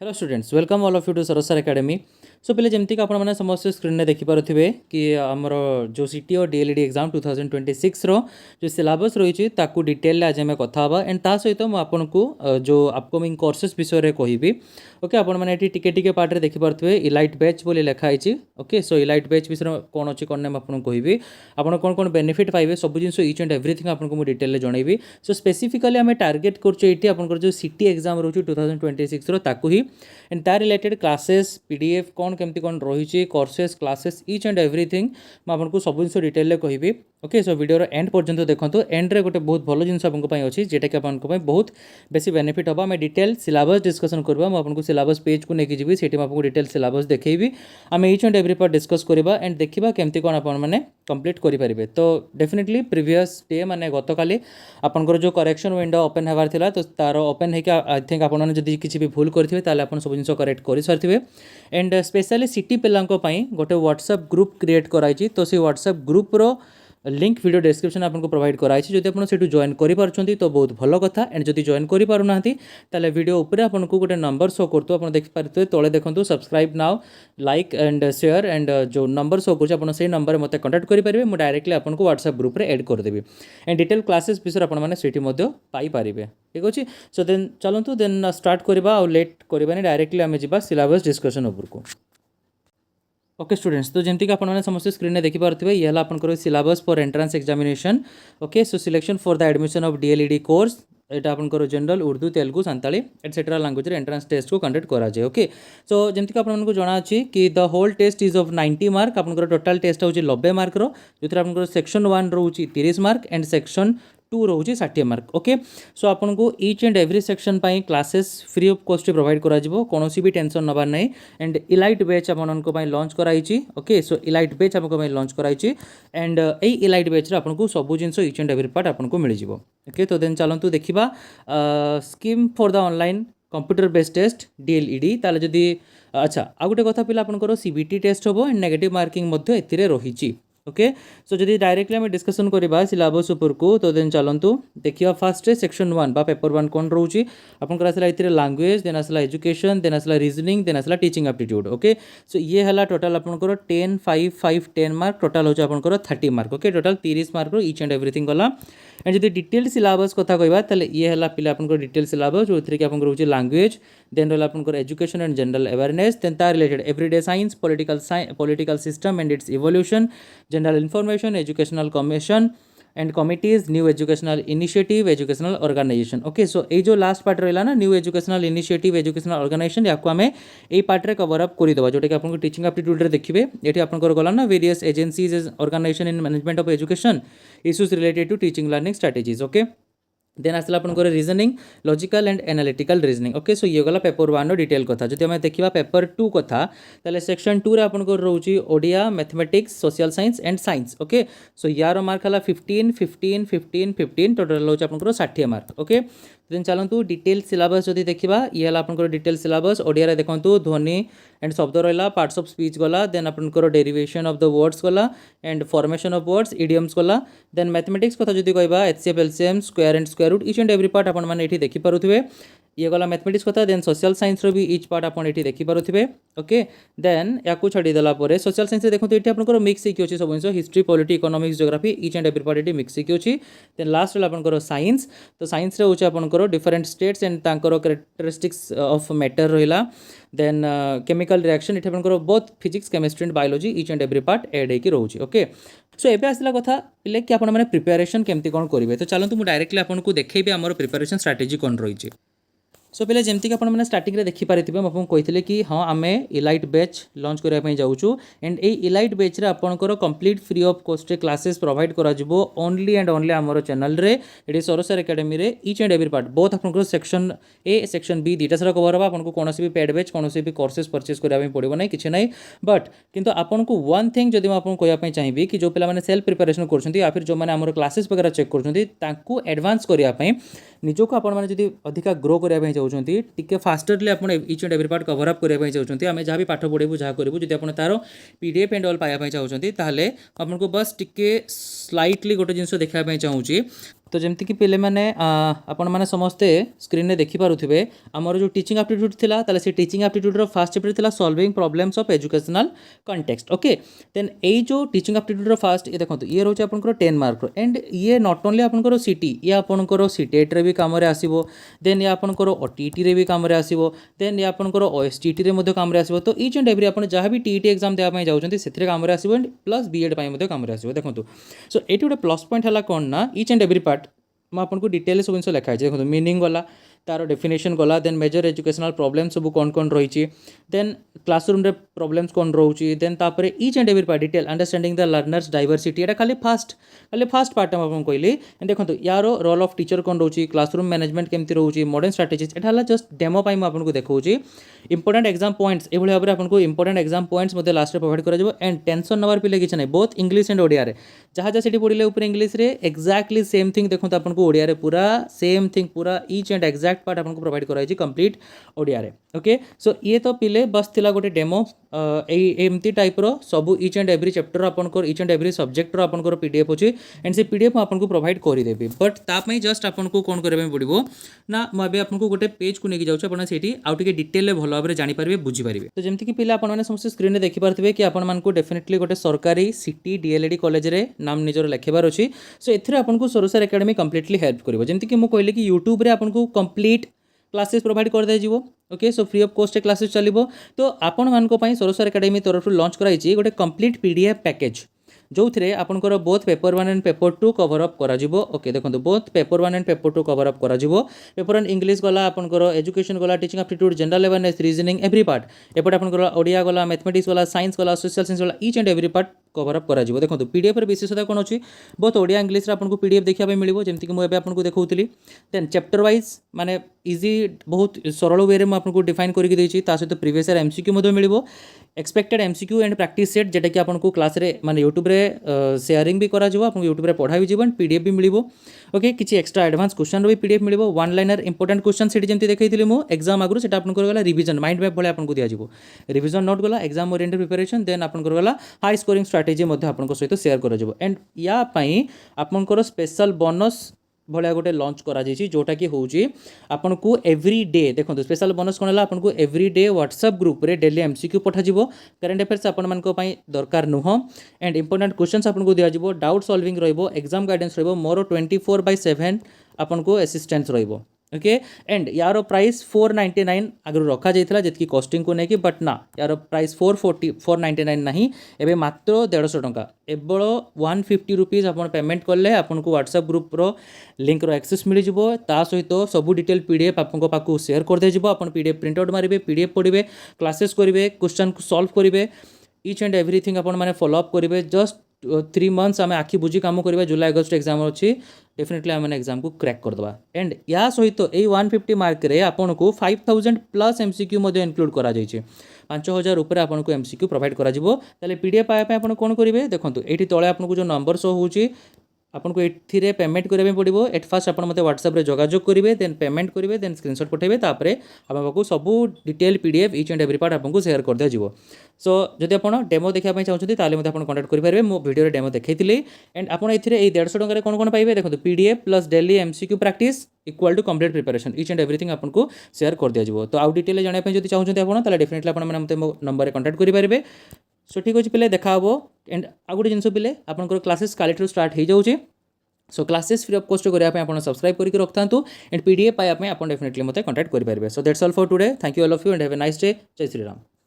Hello students, welcome all of you to Saroj sir academy. So पहले जमती कि आपने समस्त स्क्रीन में देखिपे कि आमर जो सीटी और डीएलईडी एग्जाम 2026 जो सिलेबस रही है डिटेल आज आम कथा एंड ता सहित मुझे जो अपकमिंग कोर्सेस विषय में कहबी। ओके, आपने टिके टिके पार्ट में देखिपे इलाइट बैच बोली लिखाई। ओके, सो इलाइट बैच विषय कौन अच्छी कौन आपको कहबी, आप कौन कौन बेनिफिट पाइबे सब जिन इच एंड एवरीथिंग आपको डिटेल जनइबी। सो स्पेसिफिकली आम टार्गेट कर आपंकर जो सीटी एग्जाम रोचे 2026 ही एंड तार रिलेटेड क्लासेस पीडीएफ कौन केमती कौन रही courses classes each and everything मुझे सब जिन डिटेल कहबी। ओके, सो वीडियो एंड पर्यंत देखो। एंड रे गोटे बहुत भल जिन अच्छी जेटा कि आपको बहुत बेसी बेनिफिट हम। आम डिटेल सिलेबस डिस्कसन करवा, मुझे सिलेबस पेज को लेकिन जी से आपको डिटेल सिलेबस देखी आम each and every part discuss करवा एंड देखा केमती कौन आपने कंप्लीट करेंगे। तो डेफिनेटली प्रीवियस डे माने गत काली आपंकर जो करेक्शन विंडो ओपन होबार था तो तार ओपन होकर आई थिंक आपड़ी किसी भी भूल करेंगे ताले आप सब जिन करेक्ट कर सारी एंड स्पेशली सिटी पिलांको पई गोटे व्हाट्सएप ग्रुप क्रिएट कराई। तो से WhatsApp grouper link video description आपको प्रोवाइड कराई। जब आप जॉइन कर तो बहुत भल कथा एंड जब जॉइन करूना ताले वीडियो ऊपर आपको गोटे नंबर शो करते आप देखिए तले देखो subscribe now like and share and जो नंबर शो कर से नंबर में मतलब कंटाक्ट करेंगे। मुझे डायरेक्टली आपको व्हाट्सएप ग्रुप में एड करदेवी एंड डिटेल क्लासेस विषय आपने पाइपर। ठीक अच्छे, सो देन चलतु देन स्टार्ट करवा लेट करवानी डायरेक्टली आम जा सिलेबस डिस्कशन उपरको। ओके स्टूडेंट्स, तो जमती कि आपने समस्त स्क्रीन में देखिपे ये आपंकर syllabus for entrance examination. Okay, so selection for the admission of DElEd course यहाँ आपंकर general Urdu Telugu Santali etcetera language entrance test को कंडक्ट करा जाए। ओके, सो जमती कि आपको जना कि the whole test is of 90 mark. आपंकर टोटाल टेस्ट हूँ 90 मार्क जो आप सेक्शन 1 रोचे 30 मार्क एंड सेक्शन 2 रोचे 60 मार्क। ओके, सो आपको ईच एंड एवरी सेक्शन पाई classes free of cost provide करा कौन भी टेंशन नबार नहीं एंड इलाइट बैच आपको लॉन्च कराई। ओके, सो इलाइट बैच आपको लॉन्च कराई एंड ए इलाइट बैच आपको सब जिन ईच एंड एवरी पार्ट आपको मिल जाए। ओके, तो देन चलतु देखा scheme for the online computer based test DElEd ताले जदि अच्छा आ गोटे कथा पिला आपंकर सीबीटी टेस्ट हम एंड नेगेटिव मार्किंग रही। ओके, सो जदि डायरेक्टली आम डिस्कसन करवा सिलेबस उपर को तो देन चलतु देखिए फास्ट सेक्शन 1 बा पेपर 1 कौन रोचे आपंकर आसला ये लैंग्वेज देन आसला एजुकेशन देन आसला रीजनिंग देन आसला टीचिंग एप्टीट्यूड। ओके, सो ये है टोटाल आपंकर 10 5 5 10 मार्क टोटाल हो आपंकर 30 mark. Okay, total 30 mark each and everything गला एंड जब डिटेल सिलेबस कथा कहवा ये है पिला आपंकर डिटेल सिलेबस जो कि आपंकर रोचे लैंग्वेज देन रहा आपंकर education and general awareness then तार related everyday science political system and its evolution general information educational commission and committees new educational initiative educational organisation. Okay, so ये जो लास्ट पार्ट रहा ना new educational initiative educational organisation या आम ये part में cover up करदे जोटा कि आपको टीचिंग एप्टीट्यूड देखिए ये आपंकर गला ना various agencies organisation in management of education issues related to teaching learning strategies. Okay, then आसला आपंकर reasoning logical and analytical reasoning. Okay, so ये गला पेपर 1 डिटेल कथा। जब आम देखा पेपर 2 कथा ताले सेक्शन 2 रे आपंकर रोचे Odia mathematics social science and science. Okay, so यार मार्क है 15 15 15 15 टोटाल रोचे आपंकर 60 मार्क। ओके, देन चलतु डिटेल सिलेबस जदि देखा ये आपंकर डिटेल सिलेबस ओडिया देखो ध्वनि एंड शब्द रहा पार्ट्स ऑफ स्पीच गला देन आपंकर डेरिवेशन ऑफ द वर्ड्स गला and formation of words idioms गला देन मैथमेटिक्स कथा जदि कहबा HCF LCM square and square root each and every part आपन माने एठी देखि पारुथिबे। ये गला मैथमेटिक्स कथा देन सोशल साइंस रो भी ईच पार्ट आपन एठी देखि पारुथिबे। ओके, देन याकू छाड़ी देला परे सोशल साइंस रे देखो एठी आपनकर मिक्स की अछि सब जिंस history polity economics geography each and every part एठी मिक्स की अछि। देन लास्ट रे आपनकर साइंस तो साइंस रे होचे आपनकर डिफरेंट स्टेट्स एंड तांकर कैरेक्टरिस्टिक्स ऑफ मैटर रहिला देन केमिकल रिएक्शन एठी आपनकर both physics chemistry and biology each and every part एड होकी रहउची। ओके, सो एबे आसला कथा पिले कि आपण माने प्रिपरेशन केमती कोन करिवे तो चलंतु मु डायरेक्टली आपनको देखैबे हमर प्रिपरेशन स्ट्रेटजी कोन रहिची। सो पहले जमती कि आपने स्टार्टिंग में देखिपारे आपको कहते कि हाँ आम इलाइट बैच लॉन्च करने जाऊँ एंड ए इलाइट बैच आपंकर complete free of cost classes provide करा ओनली एंड ओनली आमर चैनल रे ये सरोज सर एकेडमी रे each and every part both आपंकर सेक्शन ए सेक्शन बी दुटा सारा कवर हम आपको कौन भी पेड बैच कौन भी कोर्सेस परचेज करने पड़ो ना कि नहीं बट किंतु आपको वन थिंग जब आपको कहना चाहिए कि जो पिला सेल्फ प्रिपरेशन कर फिर जो मैंने आम क्लासेस वगैरह चेक कर एडवांस करने निजक आपड़ी अधिका ग्रो करने चाहते टी फास्टरली आप each and every part cover up करने चाहते आम जहाँ भी पाठ पढ़ू जहाँ करूँ जब आप तार पीडीएफ एंड ऑल पाइबा चाहते आपको बस टिके स्लाइटली गोटे जिन देखापी चाहूँगी तो जमती कि पे मैंने आपण मैंने समस्ते स्क्रीन में देखिपे आमर जो टीचिंग एप्टीट्यूड थिला ताले से टीचिंग एप्टीट्यूड फर्स्ट चैप्टर थिला solving problems of educational context okay then ये जो टीचिंग एप्टीट्यूड फर्स्ट ये देखो ये रोचे आपनकर 10 मार्क एंड ये नॉट ओनली आपनकर सीटी ये आपनकर सीटेट रे भी काम रे आसीबो देन ये आपनकर ओटीटी रे भी काम रे आसीबो देन ये आपनकर ओएसटीटी रे मध्ये काम रे आसीबो तो ईच एंड एवरी आपन जहाँ भी टीईटी एग्जाम देवा पई जाउछन्ती सेथिरे काम रे आसीबो एंड प्लस बीएड पई मध्ये काम रे आसीबो देखंतु सो एटी गोटे प्लस पॉइंट हला कोन ना ईच एंड एवरी पार्ट मैं आपको डिटेल सब जिन लिखाई देखो मीनिंग गला तार डेफिनेशन गला देन मेजर एजुकेशनल प्रॉब्लम सब कौन कौन रही देन क्लासरूम रे प्रॉब्लम्स कौन रोचे देन तापर each and every part detail understanding the learners diversity एटा खाली फास्ट पार्ट हम आपको कहली देखो यार रोल ऑफ टीचर कौन रोचे क्लासरूम मैनेजमेंट केमती रोचे मॉडर्न स्ट्रैटेजीज एटा हला जस्ट डेमो पाई आपको देखौची इंपोर्टेंट एग्जाम पॉइंट्स एभली भाव आपको इंपोर्टेंट एग्जाम पॉइंट्स मते लास्ट रे प्रोवाइड करा एंड टेंशन नवार पिले किछ नै बोथ इंग्लिश एंड ओडिया रे जहाँ जहाँ से पढ़ले ऊपर इंग्लिश रे एक्जाक्टली सेम थिंग देखो आपको ओडिया रे पूरा सेम थिंग पूरा ईच एंड एक्जाक्ट पार्ट आपको प्रोवाइड कराई कंप्लीट ओडिया रे ओके सो ये तो पिले बस थिला गोटे डेमो एमती टाइप रो सब ईच एंड एवरी चैप्टर आपनकर ईच एंड एवरी सब्जेक्ट रो आपनकर पीडीएफ अछि एंड से पीडीएफ आपनको प्रोवाइड करि देबी बट ता पई जस्ट आपनको कोन करबे पड़िबो ना म अबे आपनको गोटे पेज को नेकी जाउछ आपण सेठी आउ टिके डिटेल ले भलो भाबरे जानि पारबे बुझी पारबे तो जेमति कि पिला आपण माने समस्त स्क्रीन रे देखि पारथिबे कि आपण मानको डेफिनेटली गोटे सरकारी सिटी डीएलएडी कॉलेज रे नाम निजर लेखिबार अछि सो एथिरे आपनको Saroj sir academy completely help करबो जेमति कि मु कहले कि यूट्यूब रे आपनको कंप्लीट क्लासेस प्रोवाइड कर दे जीवो okay so free of cost classes चलिबो तो आपण मानको पई सरोज सर एकेडमी तरफ लॉन्च कराई गोटे कंप्लीट पीडीएफ पैकेज जो थे आपंकर both paper 1 and paper 2 cover up करा जिवो ओके देखो both paper 1 and paper 2 cover up करा जिवो पेपर 1 इंग्लिश गला आपंकर एजुकेशन गला teaching aptitude general awareness reasoning every part एपटे आपंकर ओडिया गला मैथमेटिक्स गला साइंस गला सोशल साइंस गला each and every part cover up करा जिवो देखो पीडीएफ रे विशेषता कोन अछि बोथ ओडिया इंग्लिश रे आपनको पीडीएफ देखिया पे मिलिबो जेमति कि मु एबे आपनको देखौतली देन चैप्टर वाइज माने इजी बहुत सरल वे रे मु आपनको डिफाइन करके देछि ता सहित प्रीवियस ईयर एमसीक्यू मध्ये मिलिबो expected MCQ and practice set जेटा कि आपनको क्लास रे माने यूट्यूब रे शेयरिंग भी करा जिवो आपनको यूट्यूब रे पढ़ा भी जिवो एंड पीडीएफ भी मिलिबो ओके किछि एक्स्ट्रा एडवांस क्वेश्चन रो भी पीडीएफ मिलिबो वन लाइनर इंपोर्टेंट क्वेश्चन सेठी जेमति देखैतिली मु एग्जाम आगु सेटा आपनको गला रिवीजन माइंड मैप भले आपनको दिया जिवो रिवीजन नोट गला एग्जाम ओरिएंटेड प्रिपरेशन देन आपनको गला हाई स्कोरिंग स्ट्रेटजी मध्ये आपनको सहित शेयर करा जिवो एंड या पई आपनको स्पेशल बोनस भलिया गोटे लॉन्च करा जाइछि जोटा कि होउछि आपनको एवरी डे देखो स्पेशल बोनस कोन हला आपनको एवरी डे व्हाट्सएप ग्रुप रे डेली एमसीक्यू पठा जिवो करंट अफेयर्स आपन मानको पई दरकार नुह एंड इंपोर्टेंट क्वेश्चंस आपनको दिया जिवो डाउट सॉल्विंग रहइबो एग्जाम गाइडेंस रहइबो मोर 24/7 आपनको असिस्टेंस रहइबो ओके एंड यार प्राइस 499 आगु रखा जाइथिला जेतकी कॉस्टिंग को नेकी बट ना यार प्राइस 499 नहीं एबे मात्र 150 टंका एबळ 150 रुपीस आपन पेमेंट करले आपनको व्हाट्सएप ग्रुप रो लिंक रो एक्सेस मिल जिवो ता सहित सब डिटेल पीडीएफ आपनको पाकू शेयर कर दे जिवो आपन पीडीएफ प्रिंट आउट मारिबे पीडीएफ पढिबे क्लासेस करिवे क्वेश्चन को सॉल्व करिवे ईच एंड एवरीथिंग आपन माने फॉलो अप करिवे जस्ट 3 मंथ्स आम आखि बुझी काम करिवे जुलाई अगस्त एग्जाम अच्छी डेफिनेटली आम एग्जाम को क्रैक करदबा एंड या सहित ए 150 मार्क रे आपन को 5000 प्लस एमसीक्यू मध्ये इंक्लूड करा जाइछे 5000 ऊपर आपन को एमसीक्यू प्रोवाइड करा जिवो ताले पीडीएफ पाया पे आपन कोन करिवे देखंतु एठी तळे आपन को जो नंबर शो होउची आपन को एथिरे पेमेंट करबे पड़िबो एट फर्स्ट आपन मते व्हाट्सएप रे जोगाजोग करिवे देन पेमेंट करिवे देन स्क्रीनशॉट पठेबे तापरे आपन को सब detail PDF each and every part आपन को शेयर कर दिया जिवो सो जदि आपन डेमो देखिया पय चाहउछथि ताले मते आपन कांटेक्ट करि पारबे मो वीडियो रे डेमो देखैतिली एंड आपन एथिरे ए 150 टंका रे कोन कोन पाइबे देखो PDF plus daily MCQ practice equal to complete preparation each and everything आपन को शेयर कर दिया जिवो तो आउ डिटेल जाने पय जदि चाहउछथि आपन ताले डेफिनेटली आपन मते मो नंबर रे कांटेक्ट करि पारबे सो ठीक अछि पिले देखा हबो एंड आ गुटे जिंस पिले आपन क्लासेस कालिठु स्टार्ट हे जाउछि so classes free of cost करिया आप सब्सक्राइब करके रखता एंड पीडीएफ पाइबा आप डेफिनेटली मते कांटेक्ट करि पारबे so that's all for today thank you all of you and have a nice day जय श्री राम।